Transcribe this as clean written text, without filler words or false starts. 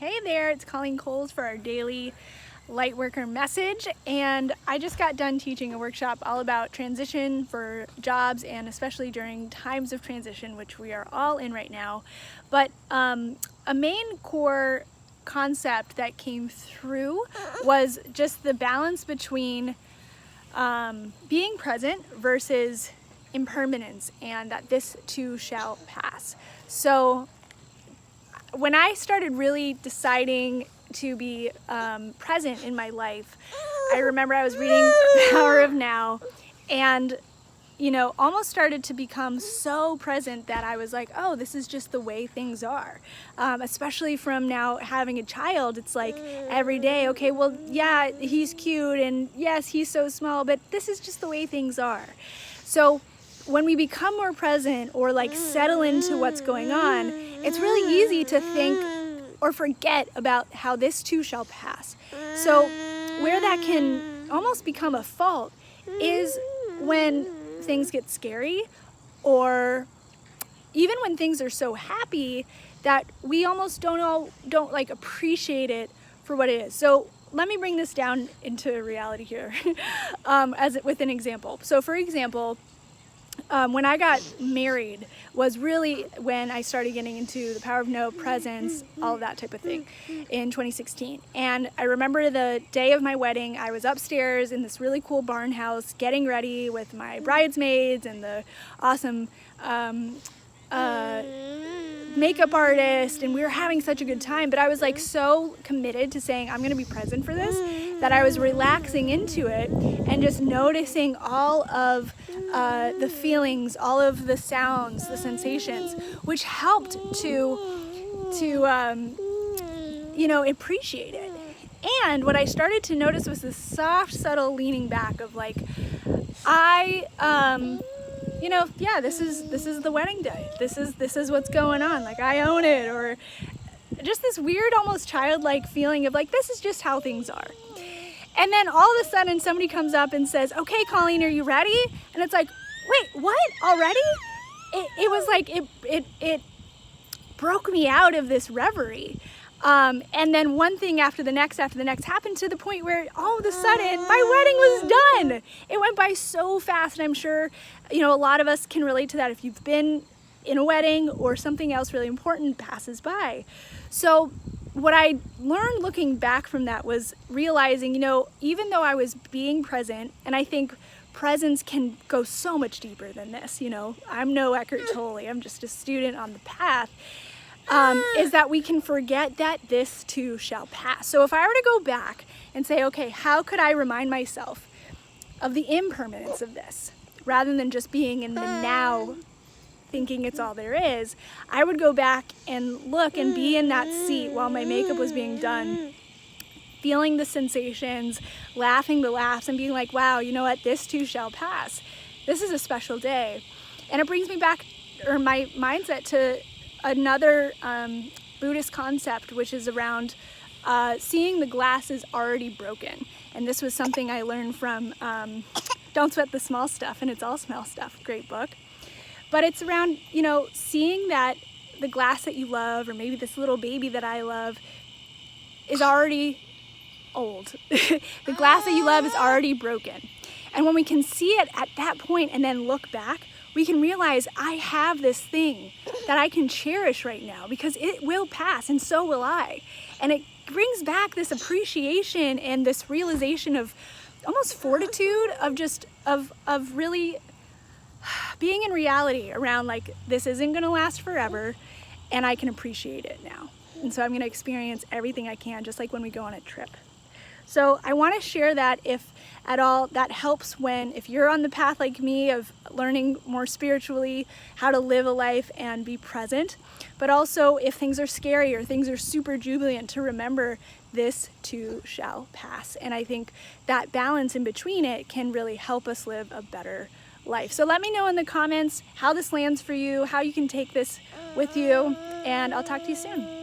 Hey there, it's Colleen Coles for our daily Lightworker message, and I just got done teaching a workshop all about transition for jobs and especially during times of transition, which we are all in right now. But a main core concept that came through was just the balance between being present versus impermanence, and that this too shall pass. So when I started really deciding to be present in my life, I remember I was reading Power of Now, and almost started to become so present that I was like, oh, this is just the way things are. Especially from now having a child, it's like every day, okay, well, yeah, he's cute, and yes, he's so small, but this is just the way things are. So when we become more present or like settle into what's going on, it's really easy to think or forget about how this too shall pass. So where that can almost become a fault is when things get scary, or even when things are so happy that we almost don't like appreciate it for what it is. So let me bring this down into reality here with an example. So for example, when I got married was really when I started getting into the power of no, presence, all of that type of thing in 2016. And I remember the day of my wedding, I was upstairs in this really cool barn house getting ready with my bridesmaids and the awesome makeup artist, and we were having such a good time, but I was like so committed to saying I'm gonna be present for this that I was relaxing into it and just noticing all of the feelings, all of the sounds, the sensations, which helped to appreciate it. And what I started to notice was this soft, subtle leaning back of like, yeah, this is the wedding day. This is what's going on. Like, I own it, or just this weird, almost childlike feeling of like, this is just how things are. And then all of a sudden somebody comes up and says, okay, Colleen, are you ready? And it's like, wait, what? Already? It was like, it broke me out of this reverie. And then one thing after the next happened, to the point where all of a sudden my wedding was done. It went by so fast, and I'm sure, a lot of us can relate to that if you've been in a wedding or something else really important passes by. So what I learned looking back from that was realizing, even though I was being present, and I think presence can go so much deeper than this, I'm no Eckhart Tolle, I'm just a student on the path, is that we can forget that this too shall pass. So if I were to go back and say, okay, how could I remind myself of the impermanence of this, rather than just being in the now, thinking it's all there is, I would go back and look and be in that seat while my makeup was being done, feeling the sensations, laughing the laughs, and being like, wow, you know what, this too shall pass. This is a special day. And it brings me back, or my mindset, to another Buddhist concept, which is around seeing the glass is already broken. And this was something I learned from Don't Sweat the Small Stuff, and It's All Small Stuff, great book. But it's around, seeing that the glass that you love, or maybe this little baby that I love, is already old. The glass that you love is already broken. And when we can see it at that point and then look back, we can realize I have this thing that I can cherish right now, because it will pass, and so will I. And it brings back this appreciation and this realization of almost fortitude of really being in reality around like, this isn't gonna last forever, and I can appreciate it now. And so I'm gonna experience everything I can, just like when we go on a trip. So I want to share that if at all that helps, if you're on the path like me of learning more spiritually how to live a life and be present, but also if things are scary or things are super jubilant, to remember this too shall pass. And I think that balance in between it can really help us live a better life. So let me know in the comments how this lands for you, how you can take this with you, and I'll talk to you soon.